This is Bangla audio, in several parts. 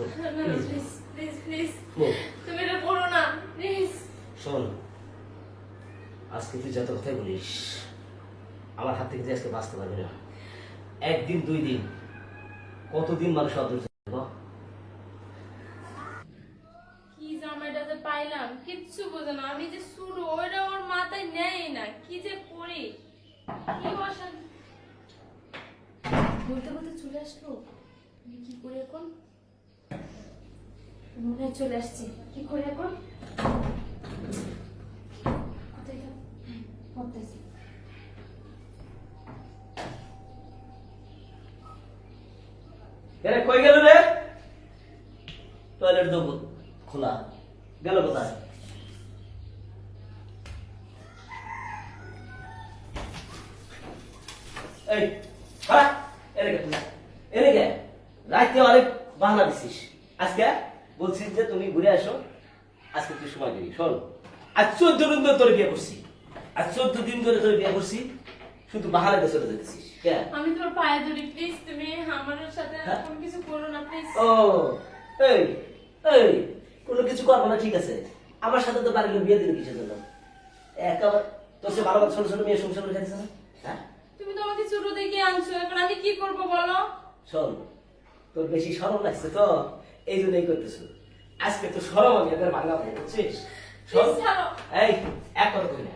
প্লিজ প্লিজ প্লিজ তুমি এটা করো না প্লিজ। শোন, আজকে তুই যত কথাই বলিস আমার হাত থেকে যে আজকে বাঁচতে পারবি না। একদিন দুই দিন কতদিন মানুষ অধৈর্য থাকবে? কি জামাইটা যে পাইলাম কিচ্ছু বোঝে না। আমি যে শুরু ওইটা ওর মাথায় নেয় না, কি যে করি কি অশান্তি। বলতে বলতে চলে আসলো, আমি কি করি এখন? মনে হয় চলে আসছে, কি করি এখন? কোথায় গেল? পড়তেছি। কই গেল রে? টয়লেট দেবো খোলা গেল কোথায়? এই এদিকে রাইতে অনেক বাহানা দিছিস। আজকে বলছিস যে তুমি ঘুরে আসো, আজকে তুই সময় দিবি। শোন, আজ 14 দিন ধরে তোর বিয়ে করছি, আজ 14 দিন ধরে তোর বিয়ে করছি, শুধু বাহানা দিয়ে চলে যেতেছিস। আমি তোমার পায়ে ধরি, প্লিজ তুমি আমার সাথে কোনো কিছু করো না প্লিজ। ও এই এই কোনো কিছু করবো না, ঠিক আছে? আমার সাথে তো বাড়ির লোক বিয়ে দিল কিসের জন্য? একেবারে তোর সে ভালো ছোট ছোট মেয়ে সংসার করে খাইছে না? হ্যাঁ, তুমি তো আমাকে ছোট দেখে আনছো, এখন আমি কি করবো বলো? শোন, তোর বেশি শরম লাগছে তো এই জন্যই করতেছো। আজকে তো শরম আমি একবার ভাঙা হয়ে বুঝছিস? শোন, এই এক কথা কবি না,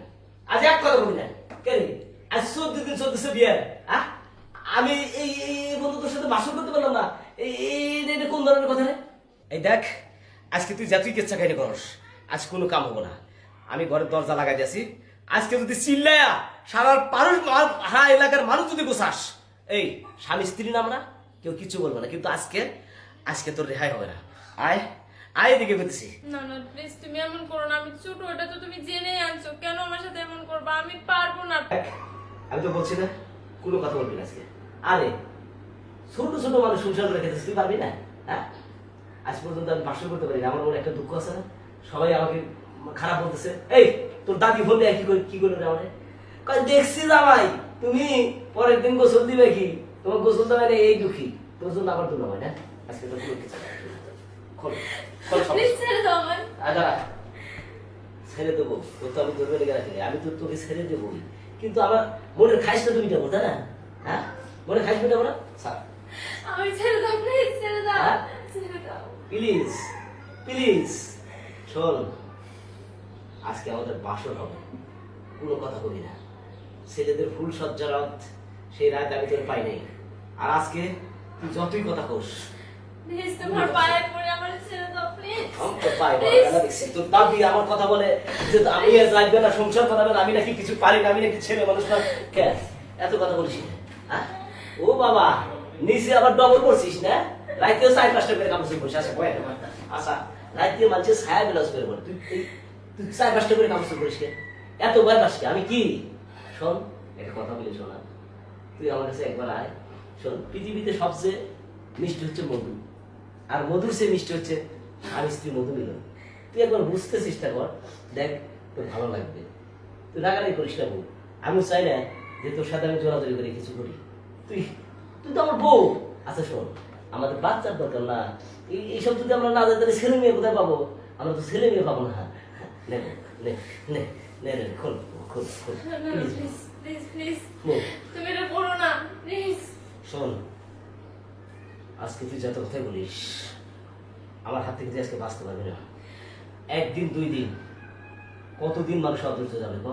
আজ এক কথা কবি না। কে রে, আজ 14 দিন চলতেছে বিয়ে। আমি এই এই বন্ধু তোর সাথে বাসন করতে পারলাম না, এই কোন ধরনের কথা রে? এই দেখ, আজকে তুই যা তুই ইচ্ছা খাইতে করস, আজ কোনো কাম হবো না। আমি ঘরের দরজা লাগাই দিয়েছি। আজকে যদি চিল্লায়া সারা হারা এলাকার মানুষ যদি বসাস, এই স্বামী স্ত্রী না আমরা, কেউ কিছু বলবো না। কিন্তু আজকে আজকে তোর রেহাই হবে না। আয় আয় এদিকে বলতেছি। না না প্লিজ তুমি এমন করো না, আমি ছোট, এটা তো তুমি জেনেই আনছো, কেন আমার সাথে এমন করবা? আমি পারবো না। আমি তো বলছি না কোনো কথা বলবি না আজকে। আরে ছোট ছোট মানুষ সংসার করে খেতেছিস, তুই পারবি না? হ্যাঁ, আজ পর্যন্ত আমি বাসন করতে পারি না, আমার মনে একটা দুঃখ আছে না? সবাই আমাকে খারাপ বলতেছে। এই তোর দাদি বললে কি করলো রে আমাকে? দেখছি জামাই তুমি পরের দিন গোসল দিবে, কি তোমার গোসল দেবে না, এই দুঃখী তোর জন্য আবার তুলো হয় না। আজকে তো কোনো কিছু প্লিজ ছেড়ে দাও আমায়। ছেড়ে দেবো তোর তো আমি ধরবে লেগে রাখি, আমি তো তোকে ছেড়ে দেবোই, কিন্তু আমার মনের খাইসটা তুমি যাবো, তাই না? হ্যাঁ, মনে খাইস যাবো না? আমি ছেড়ে দাও, প্লিজ ছেড়ে দাও, ছেড়ে দাও প্লিজ প্লিজ। শোন, আজকে আমাদের বাসর হবে, কোনো কথা বলি না। ছেলেদের ফুল সজ্জা রাত, সেই রাত আমি তোর পাই নাই। আর আজকে তুই যতই কথা কোস, প্লিজ তোমার পায়ে পড়ে আমার ছেড়ে দাও প্লিজ। আমি তো পাই না দেখছি তোর দাদি আমার কথা বলে যে আমি আর লাগবে না, সংসার করাবে না, আমি নাকি কিছু পারি না, আমি নাকি ছেলে মানুষ না। কে এত কথা বলিস? হ্যাঁ, ও বাবা, নিচে আবার ডবল করছিস না? রাইতেও 4-5টা করে কামড় করছিস। আচ্ছা কয় আচ্ছা, রাইতে মানুষের ছায়া বিলাস করে বলে, তুই তুই 4-5টা করে কামড় করিস কে? এত ভয় পাস কে? আমি কি? শোন, একটা কথা বলি শোনা, তুই আমার কাছে একবার আয়। শোন, পৃথিবীতে সবচেয়ে মিষ্টি হচ্ছে মধু, আর মধুর চেয়ে মিষ্টি হচ্ছে স্বামী স্ত্রী মধু মিলন। তুই একবার বুঝতে চেষ্টা কর, দেখ তোর ভালো লাগবে। তুই রাগারাগি করিস না বউ, আমি চাই না যে তোর সাথে আমি জোরাজোরি করে কিছু করি। তুই তুই তো আমার বউ। আচ্ছা শোন, আমাদের বাচ্চার দরকার না, এইসব যদি আমরা না যাই তাহলে ছেলে মেয়ে কোথায় পাবো? আমরা তো ছেলে মেয়ে পাবো না। নে নে নে নে নে খোল খোল খোল প্লিজ প্লিজ প্লিজ তুমি এটা করো না প্লিজ। শোন, আজকে তুই যত কথাই বলিস আমার হাত থেকে যে আজকে বাঁচতে পারবি না। একদিন দুই দিন কতদিন মানুষ অধৈর্য যাবে ক?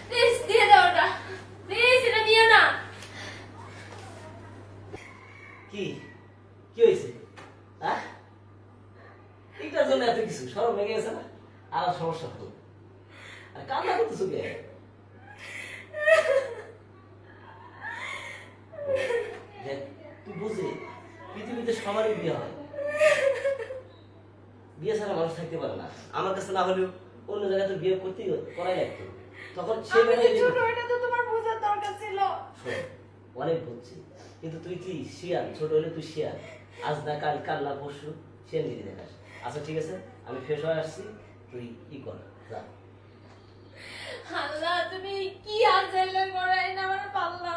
প্লিজ দিয়ে দাও ওটা, প্লিজ এটা দিও না। কি কি হয়েছে? হ্যাঁ, এটার জন্য এত কিছু সরব ভেঙে গেছে না? আর সমস্যা হতো আর কান্না করতেছো কে? তুই বুঝলি পৃথিবীতে সবারই বিয়ে হয়, বিয়ে ছাড়া মানুষ থাকতে পারে না। আমার কাছে না হলেও অন্য জায়গায় তো বিয়ে করতেই করাই লাগতো, তখন তোমার বোঝার দরকার ছিল। অনেক বুঝছি, কিন্তু তুই কি শিয়াল? ছোট হলে তুই শিয়াল, আজ না কাল, কাল না পরশু শিয়াল গিরি দেখাস। আচ্ছা ঠিক আছে, আমি ফ্রেশ হয়ে আসছি, তুই ই কর যা। আল্লাহ তুমি কি আজাইলা করাই না আমার পাল্লা।